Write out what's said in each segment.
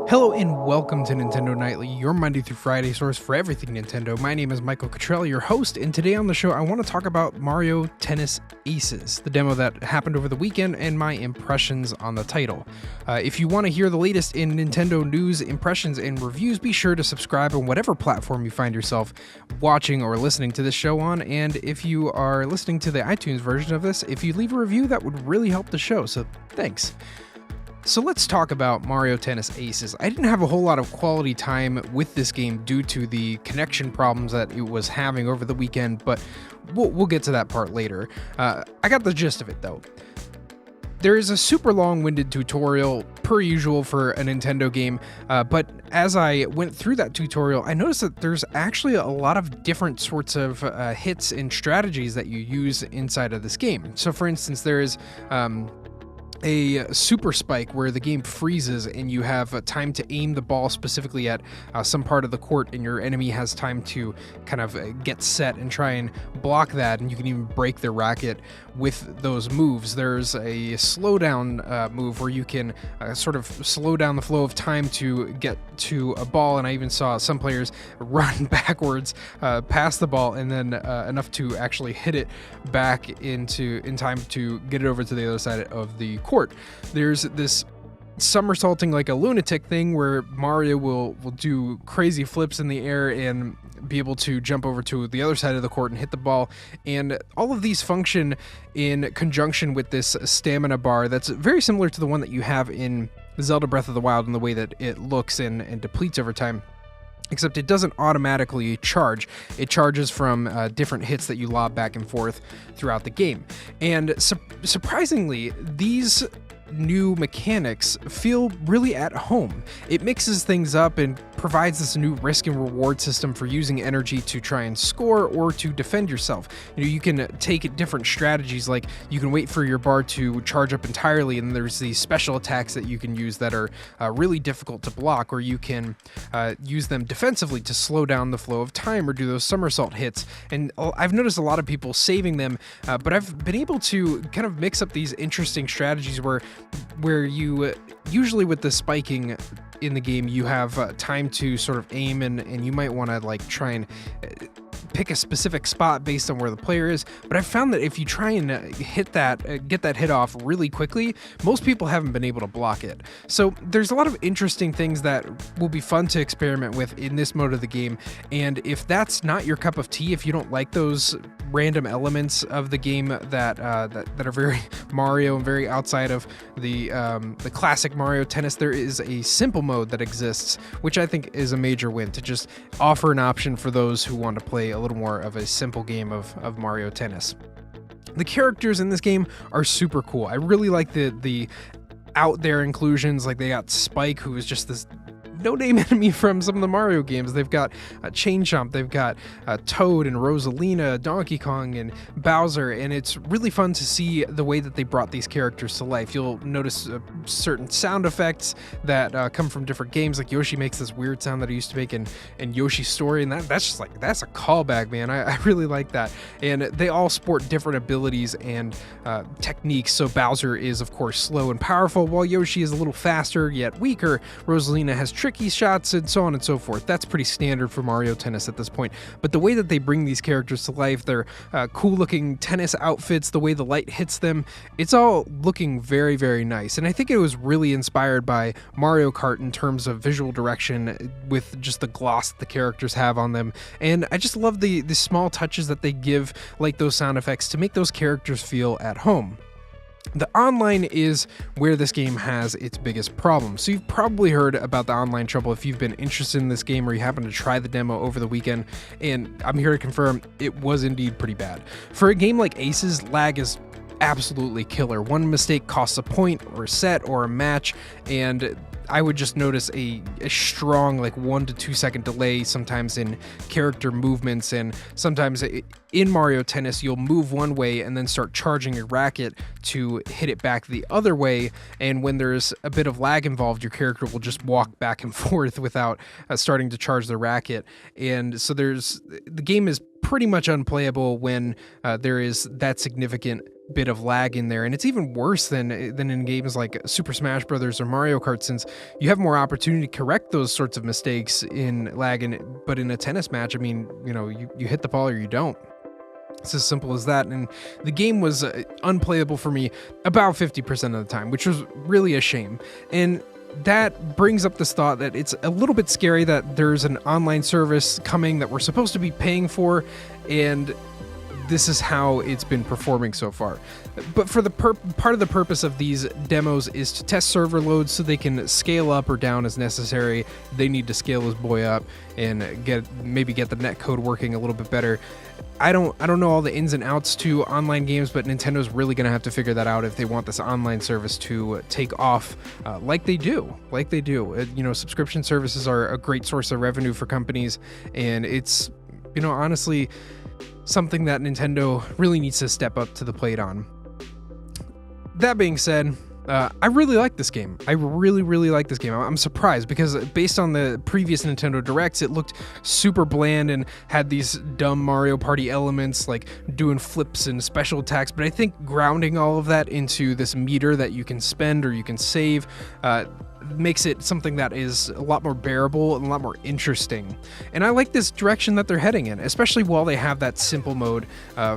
Hello and welcome to Nintendo Nightly, your Monday through Friday source for everything Nintendo. My name is Michael Cottrell, your host, and today on the show I want to talk about Mario Tennis Aces, the demo that happened over the weekend, and my impressions on the title. If you want to hear the latest in Nintendo news, impressions, and reviews, be sure to subscribe on whatever platform you find yourself watching or listening to this show on, and if you are listening to the iTunes version of this, if you leave a review, that would really help the show, so thanks. So let's talk about Mario Tennis Aces. I didn't have a whole lot of quality time with this game due to the connection problems that it was having over the weekend, but we'll get to that part later. I got the gist of it though. There is a super long-winded tutorial, per usual for a Nintendo game, but as I went through that tutorial, I noticed that there's actually a lot of different sorts of hits and strategies that you use inside of this game. So for instance, there is a super spike where the game freezes and you have time to aim the ball specifically at some part of the court, and your enemy has time to kind of get set and try and block that, and you can even break their racket with those moves. There's a slowdown move where you can sort of slow down the flow of time to get to a ball, and I even saw some players run backwards past the ball and then enough to actually hit it back in time to get it over to the other side of the court. There's this somersaulting like a lunatic thing where Mario will do crazy flips in the air and be able to jump over to the other side of the court and hit the ball, and all of these function in conjunction with this stamina bar that's very similar to the one that you have in Zelda Breath of the Wild in the way that it looks and depletes over time. Except it doesn't automatically charge. It charges from different hits that you lob back and forth throughout the game. And surprisingly, these new mechanics feel really at home. It mixes things up and provides this new risk and reward system for using energy to try and score or to defend yourself. You can take different strategies, like you can wait for your bar to charge up entirely, and there's these special attacks that you can use that are really difficult to block, or you can use them defensively to slow down the flow of time or do those somersault hits. And I've noticed a lot of people saving them, but I've been able to kind of mix up these interesting strategies where you usually with the spiking in the game, you have time to sort of aim and you might want to like try and pick a specific spot based on where the player is. But I've found that if you try and get that hit off really quickly, most people haven't been able to block it. So there's a lot of interesting things that will be fun to experiment with in this mode of the game. And if that's not your cup of tea, if you don't like those random elements of the game that are very Mario and very outside of the classic Mario Tennis, there is a simple mode that exists, which I think is a major win, to just offer an option for those who want to play a little more of a simple game of Mario Tennis. The characters in this game are super cool. I really like the out there inclusions. Like they got Spike, who is just this no-name enemy from some of the Mario games. They've got Chain Chomp, they've got Toad and Rosalina, Donkey Kong and Bowser, and it's really fun to see the way that they brought these characters to life. You'll notice certain sound effects that come from different games, like Yoshi makes this weird sound that he used to make in Yoshi's Story, and that's just like, that's a callback, man. I really like that. And they all sport different abilities and techniques. So Bowser is, of course, slow and powerful, while Yoshi is a little faster yet weaker. Rosalina has tricky shots and so on and so forth. That's pretty standard for Mario Tennis at this point. But the way that they bring these characters to life, their cool looking tennis outfits, the way the light hits them, it's all looking very, very nice. And I think it was really inspired by Mario Kart in terms of visual direction, with just the gloss that the characters have on them. And I just love the small touches that they give, like those sound effects, to make those characters feel at home. The online is where this game has its biggest problem. So you've probably heard about the online trouble if you've been interested in this game or you happen to try the demo over the weekend, and I'm here to confirm it was indeed pretty bad. For a game like Aces, lag is absolutely killer. One mistake costs a point or a set or a match, and I would just notice a strong like 1 to 2 second delay sometimes in character movements, and sometimes in Mario Tennis you'll move one way and then start charging your racket to hit it back the other way, and when there's a bit of lag involved, your character will just walk back and forth without starting to charge the racket. And so the game is pretty much unplayable when there is that significant bit of lag in there, and it's even worse than in games like Super Smash Brothers or Mario Kart, since you have more opportunity to correct those sorts of mistakes in lag. But in a tennis match, I mean, you hit the ball or you don't. It's as simple as that. And the game was unplayable for me about 50% of the time, which was really a shame. And that brings up this thought that it's a little bit scary that there's an online service coming that we're supposed to be paying for, and this is how it's been performing so far. But for the part of the purpose of these demos is to test server loads so they can scale up or down as necessary. They need to scale this boy up and maybe get the netcode working a little bit better. I don't know all the ins and outs to online games, but Nintendo's really going to have to figure that out if they want this online service to take off like they do. Subscription services are a great source of revenue for companies, and it's, honestly, something that Nintendo really needs to step up to the plate on. That being said, I really like this game. I really like this game. I'm surprised because based on the previous Nintendo Directs, it looked super bland and had these dumb Mario Party elements like doing flips and special attacks. But I think grounding all of that into this meter that you can spend or you can save makes it something that is a lot more bearable and a lot more interesting. And I like this direction that they're heading in, especially while they have that simple mode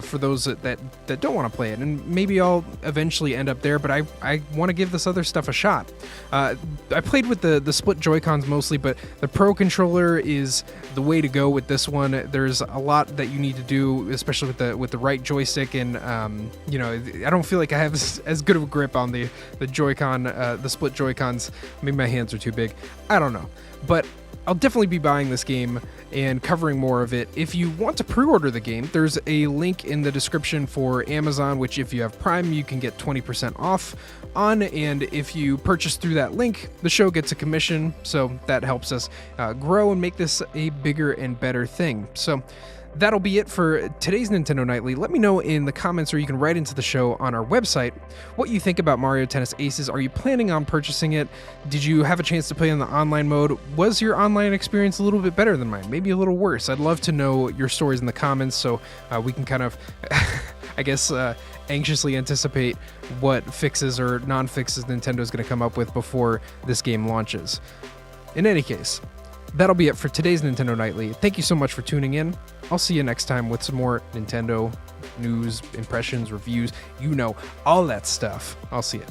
for those that don't want to play it. And maybe I'll eventually end up there, but I want to give this other stuff a shot. I played with the split Joy-Cons mostly, but the Pro Controller is the way to go with this one. There's a lot that you need to do, especially with the right joystick, and I don't feel like I have as good of a grip on the Joy-Con, the split Joy-Cons. Maybe my hands are too big. I don't know. But I'll definitely be buying this game and covering more of it. If you want to pre-order the game, there's a link in the description for Amazon, which if you have Prime, you can get 20% off on. And if you purchase through that link, the show gets a commission. So that helps us grow and make this a bigger and better thing. So that'll be it for today's Nintendo Nightly. Let me know in the comments, or you can write into the show on our website, what you think about Mario Tennis Aces. Are you planning on purchasing it? Did you have a chance to play in the online mode? Was your online experience a little bit better than mine? Maybe a little worse? I'd love to know your stories in the comments so we can kind of, I guess, anxiously anticipate what fixes or non-fixes Nintendo's going to come up with before this game launches. In any case, that'll be it for today's Nintendo Nightly. Thank you so much for tuning in. I'll see you next time with some more Nintendo news, impressions, reviews, all that stuff. I'll see you.